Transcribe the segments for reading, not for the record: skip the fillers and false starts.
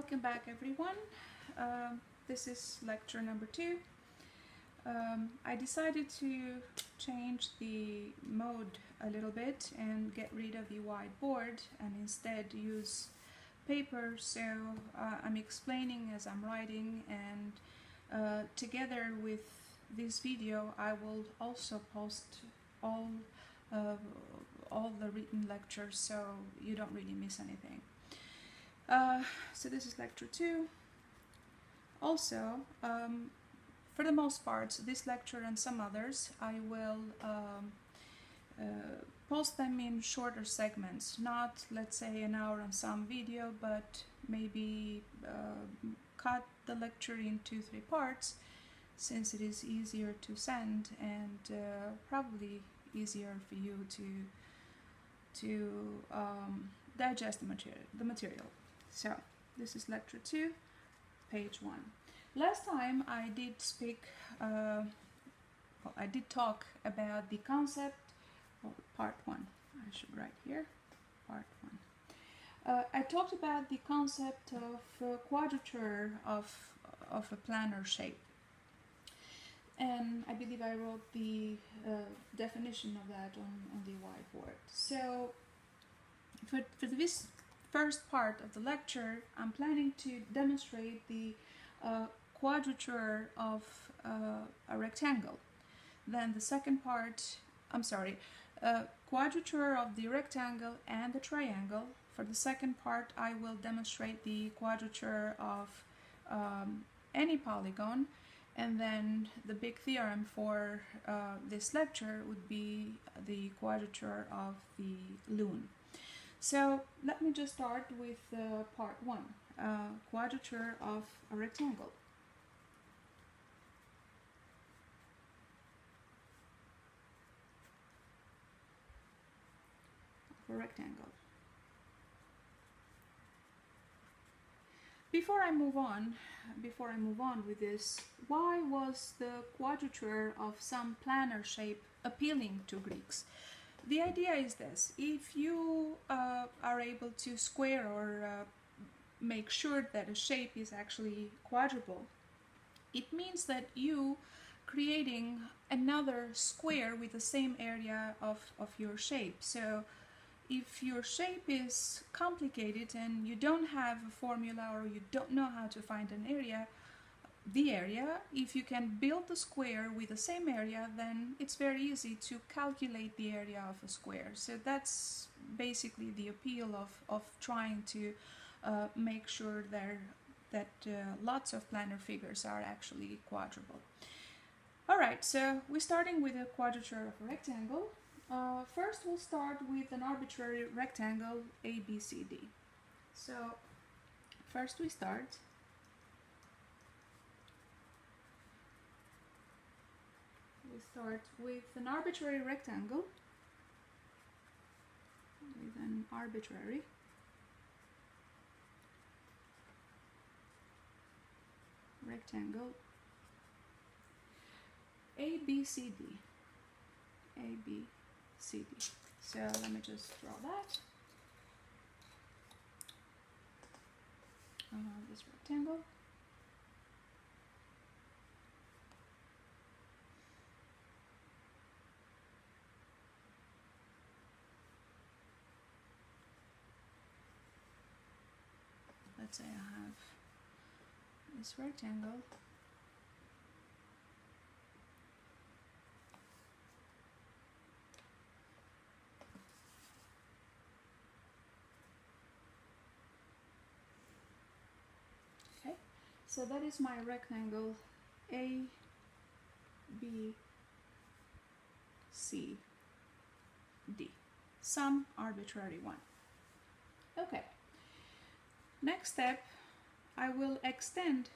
Welcome back, everyone. This is lecture number 2. I decided to change the mode a little bit and get rid of the whiteboard and instead use paper, so I'm explaining as I'm writing, and together with this video I will also post all the written lectures, so you don't really miss anything. So this is lecture 2. Also, for the most part, this lecture and some others, I will post them in shorter segments, not, let's say, an hour and some video, but maybe cut the lecture into 3 parts, since it is easier to send and probably easier for you to digest the material. So this is lecture 2, page 1. Last time I did speak, I did talk about the concept, part 1. I should write here, part 1. I talked about the concept of quadrature of a planar shape. And I believe I wrote the definition of that on the whiteboard. So for this first part of the lecture, I'm planning to demonstrate the quadrature of a rectangle. Then the second part, quadrature of the rectangle and the triangle. For the second part, I will demonstrate the quadrature of any polygon. And then the big theorem for this lecture would be the quadrature of the lune. So let me just start with part 1, quadrature of a rectangle. Before I move on with this, why was the quadrature of some planar shape appealing to Greeks? The idea is this: if you are able to square or make sure that a shape is actually quadruple, it means that you creating another square with the same area of your shape. So if your shape is complicated and you don't have a formula or you don't know how to find the area, if you can build the square with the same area, then it's very easy to calculate the area of a square. So that's basically the appeal of trying to make sure that lots of planar figures are actually quadruple. Alright, so we're starting with a quadrature of a rectangle. First we'll start with an arbitrary rectangle ABCD. So first we start with an arbitrary rectangle, rectangle ABCD. So let me just draw that. This rectangle. Let's say I have this rectangle. So that is my rectangle A, B, C, D. Some arbitrary one. Okay. Next step, I will extend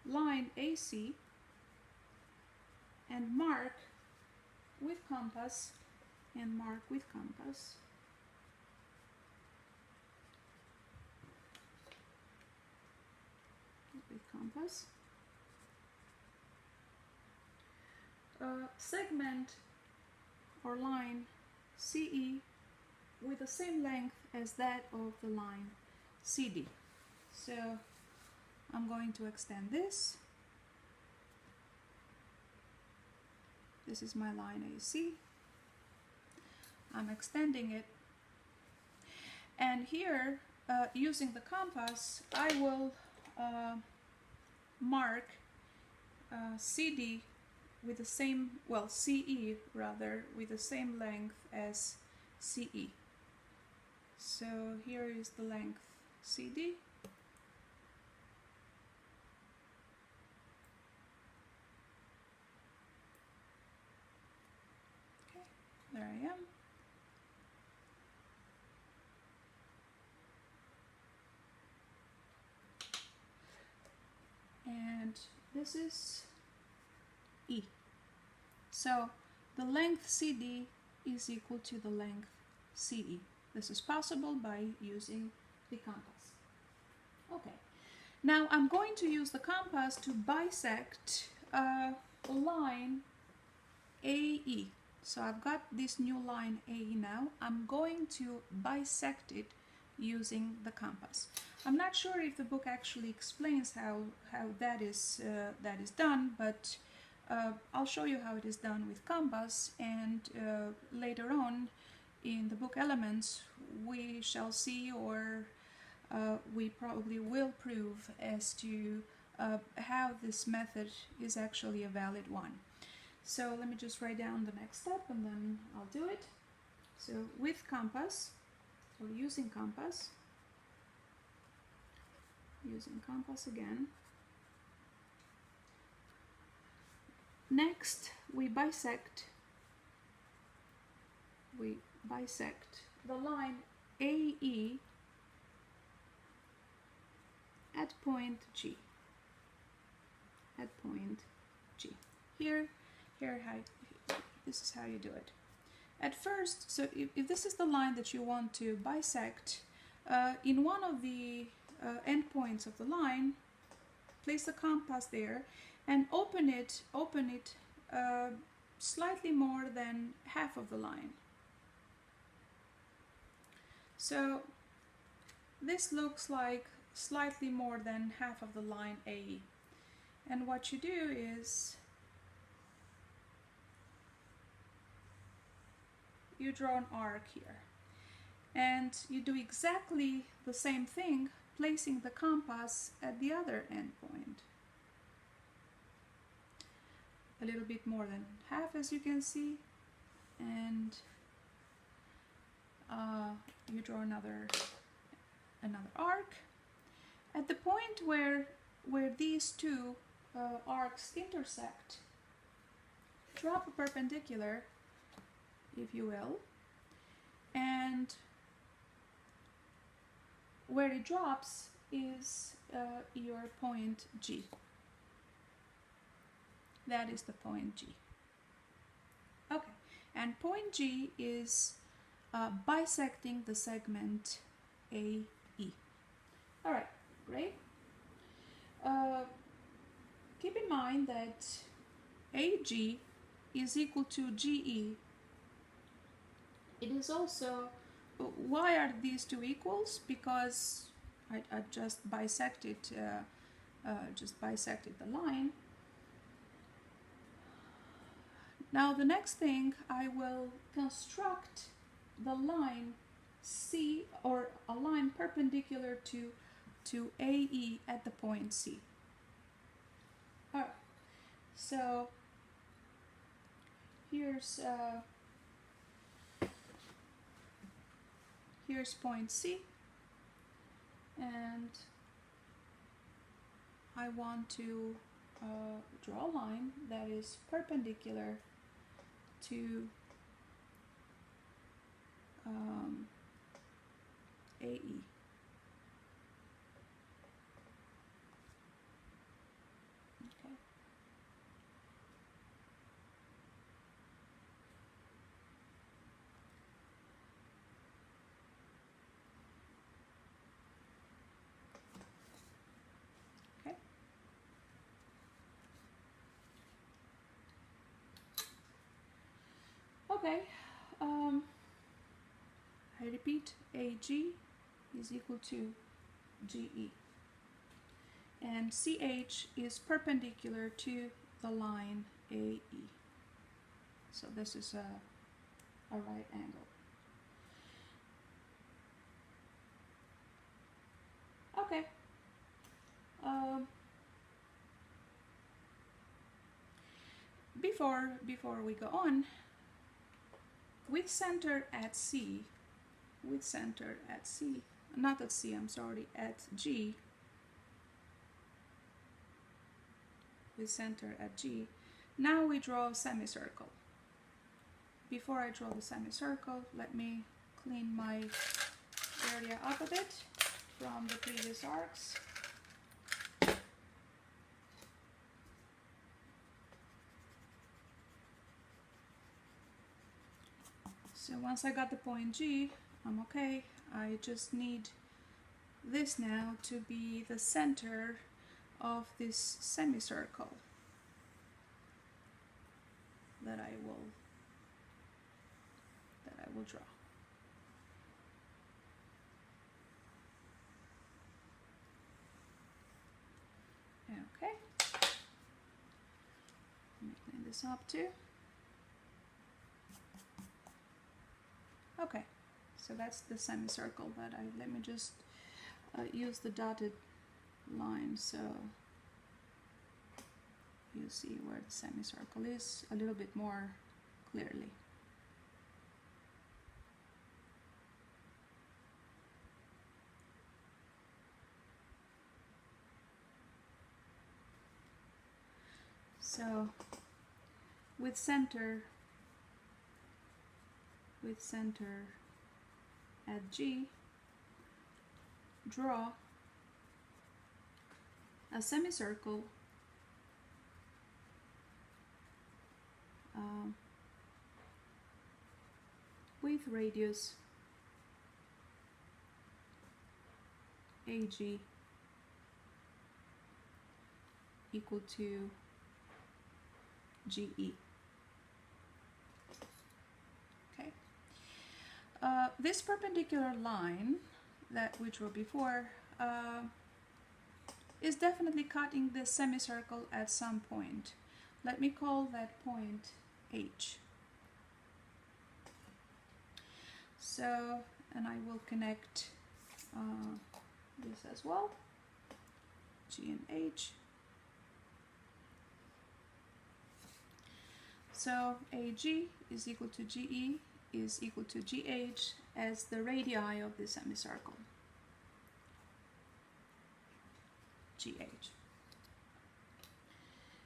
line AC and mark with compass segment or line CE with the same length as that of the line CD. So I'm going to extend this. This is my line AC. I'm extending it. And here, using the compass, I will mark CD with the same, well, CE rather, with the same length as CE. So here is the length CD. Okay, there I am. And this is E. So the length CD is equal to the length CE. This is possible by using the compass. Okay, now I'm going to use the compass to bisect a line AE. So I've got this new line AE now. I'm going to bisect it using the compass. I'm not sure if the book actually explains how that is done, but I'll show you how it is done with compass, and later on in the book Elements we shall see, or we probably will prove as to how this method is actually a valid one. So let me just write down the next step and then I'll do it. So with compass, or using compass again. Next we bisect the line AE at point G. This is how you do it. At first, so if this is the line that you want to bisect, in one of the endpoints of the line, place the compass there and open it slightly more than half of the line. So this looks like slightly more than half of the line AE. And what you do is you draw an arc here. And you do exactly the same thing, placing the compass at the other endpoint. A little bit more than half, as you can see. And you draw another arc. At the point where these two arcs intersect, drop a perpendicular, if you will, and where it drops is your point G. That is the point G. Okay, and point G is bisecting the segment AE. All right, great. Keep in mind that AG is equal to GE. It is also, why are these two equals? Because I just bisected the line. Now the next thing, I will construct the line C, or a line perpendicular to AE at the point C. All right, so here's point C, and I want to draw a line that is perpendicular to AE. Okay. Okay. Okay. I repeat, AG is equal to GE. And CH is perpendicular to the line AE. So this is a right angle. Okay. Before we go on, with center at C, not at C, I'm sorry, at G, with center at G, now we draw a semicircle. Before I draw the semicircle, let me clean my area up a bit from the previous arcs. So once I got the point G, I'm okay. I just need this now to be the center of this semicircle that I will draw. Okay. Let me clean this up too. Okay, so that's the semicircle that let me just use the dotted line so you see where the semicircle is a little bit more clearly. So with center at G, draw a semicircle with radius AG equal to GE. Okay. This perpendicular line that we drew before is definitely cutting this semicircle at some point. Let me call that point H. So, and I will connect this as well, G and H. So AG is equal to GE is equal to GH as the radii of the semicircle. GH.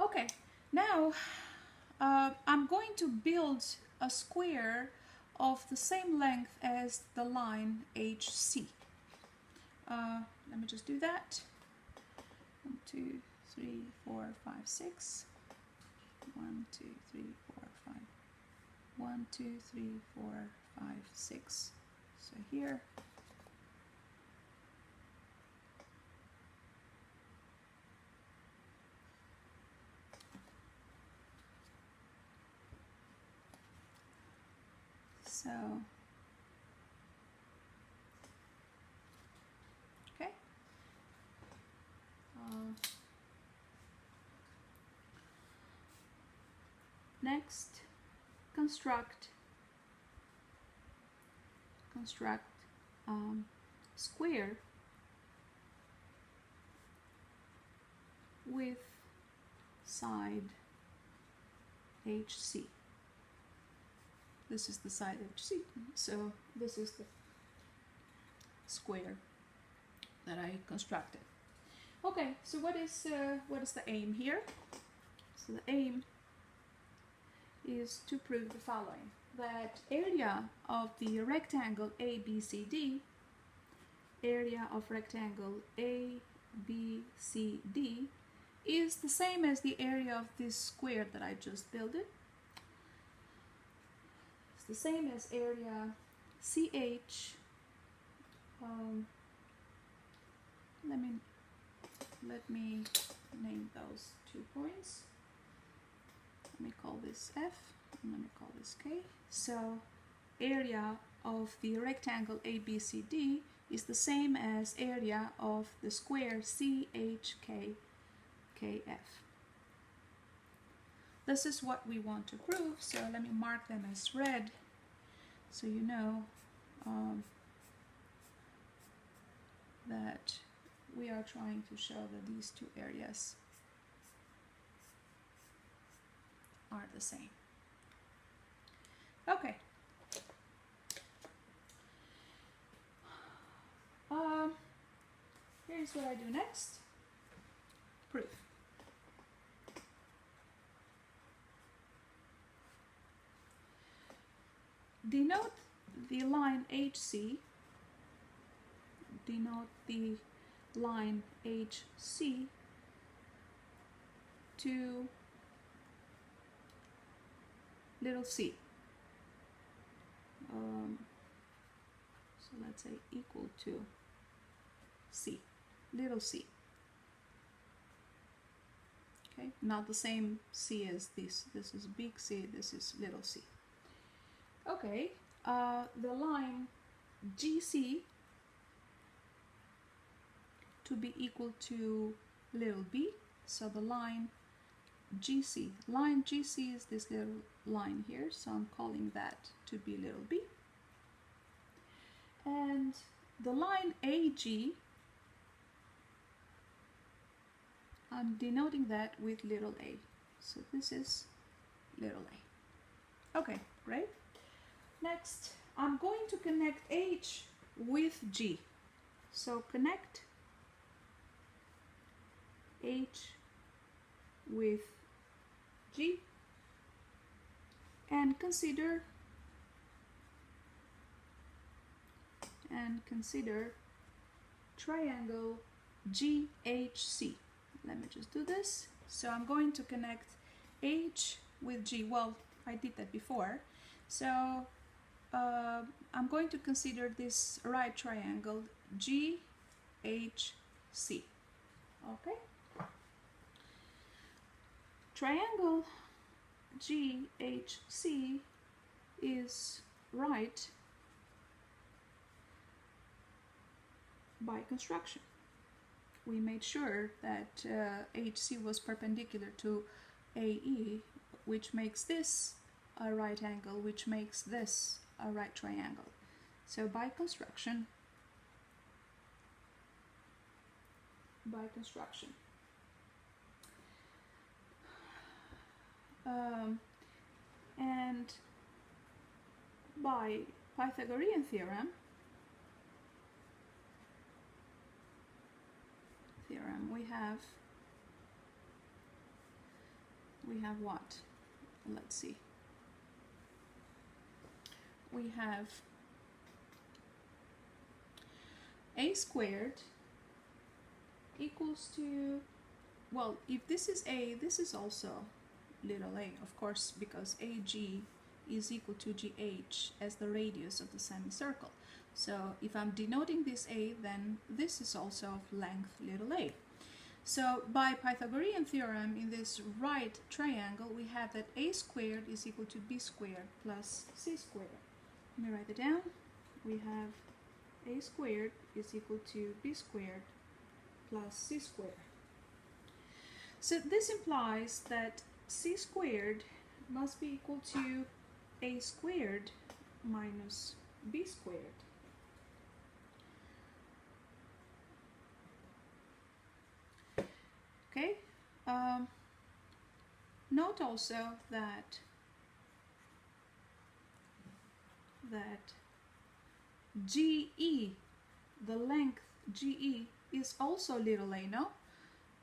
Okay, now I'm going to build a square of the same length as the line HC. Let me just do that. 1, 2, 3, 4, 5, 6. 1, 2, 3, 4, 5. 1, 2, 3, 4, 5, 6. So here. So, okay. Next, construct square with side HC. This is the side HC, so this is the square that I constructed. Okay, so what is the aim here? So the aim is to prove the following: that area of the rectangle ABCD, area of rectangle ABCD is the same as the area of this square that I just built. It's the same as area CH. Let me name those 2 points. Let me call this F and let me call this K. So area of the rectangle ABCD is the same as area of the square CHKKF. This is what we want to prove, so let me mark them as red so you know that we are trying to show that these two areas are the same. Okay. Here's what I do next. Proof. Denote the line HC. Denote the line HC to little c. So let's say equal to c, little c. Okay, not the same c as this. This is big C, this is little c. Okay, the line GC to be equal to little b. So the line GC is this little line here, so I'm calling that to be little b. And the line AG, I'm denoting that with little a. So this is little a. Okay, great. Next, I'm going to connect H with G. So connect H with G and consider triangle GHC. Let me just do this. So I'm going to connect H with G. Well, I did that before. So I'm going to consider this right triangle GHC. Okay? Triangle GHC is right by construction. We made sure that HC was perpendicular to AE, which makes this a right angle, which makes this a right triangle. So by construction, and by Pythagorean theorem, we have what? Let's see. We have a squared equals to, well, if this is a, this is also little a, of course, because AG is equal to GH as the radius of the semicircle. So if I'm denoting this a, then this is also of length little a. So by Pythagorean theorem, in this right triangle, we have that a squared is equal to b squared plus c squared. Let me write it down. We have a squared is equal to b squared plus c squared. So this implies that c squared must be equal to a squared minus b squared. Okay. Note also that GE, the length GE, is also little a, no?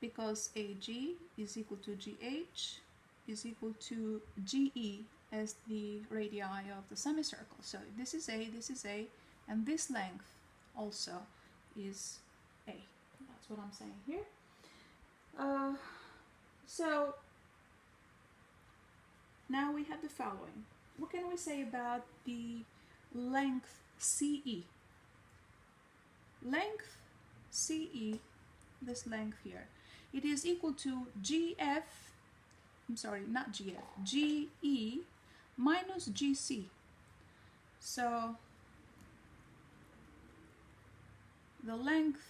Because AG is equal to GH is equal to GE as the radii of the semicircle. So this is A, and this length also is A. That's what I'm saying here. So now we have the following. What can we say about the length CE? Length CE, this length here, it is equal to GF, I'm sorry, not GF, GE minus GC. So the length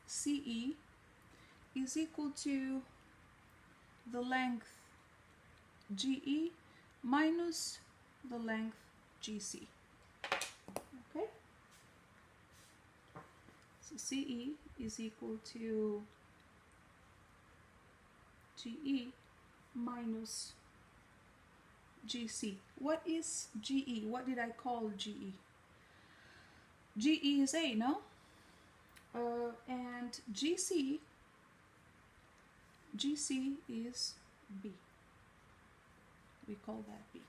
CE is equal to the length GE minus the length GC. Okay? So CE is equal to GE minus GC. What is GE? What did I call GE? GE is A, no? And GC is B. We call that B.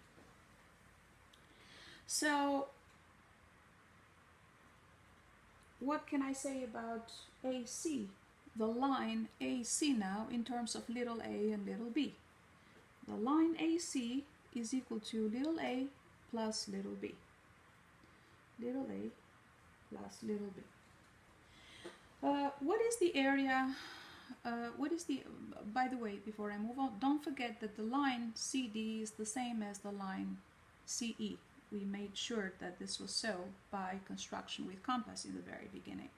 So what can I say about AC? The line AC now in terms of little a and little b. The line AC is equal to little a plus little b. Little a plus little b. What is the area? By the way, before I move on, don't forget that the line CD is the same as the line CE. We made sure that this was so by construction with compass in the very beginning.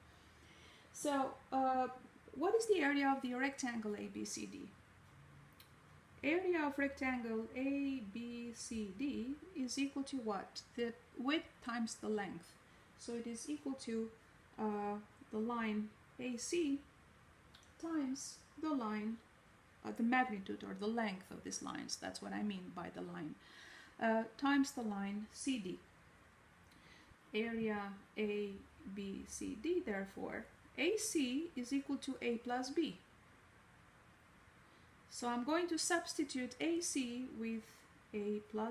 So, what is the area of the rectangle ABCD? Area of rectangle ABCD is equal to what? The width times the length. So it is equal to the line AC times the line, the magnitude or the length of these lines. That's what I mean by the line. Times the line CD. Area ABCD, therefore, AC is equal to A plus B. So I'm going to substitute AC with A plus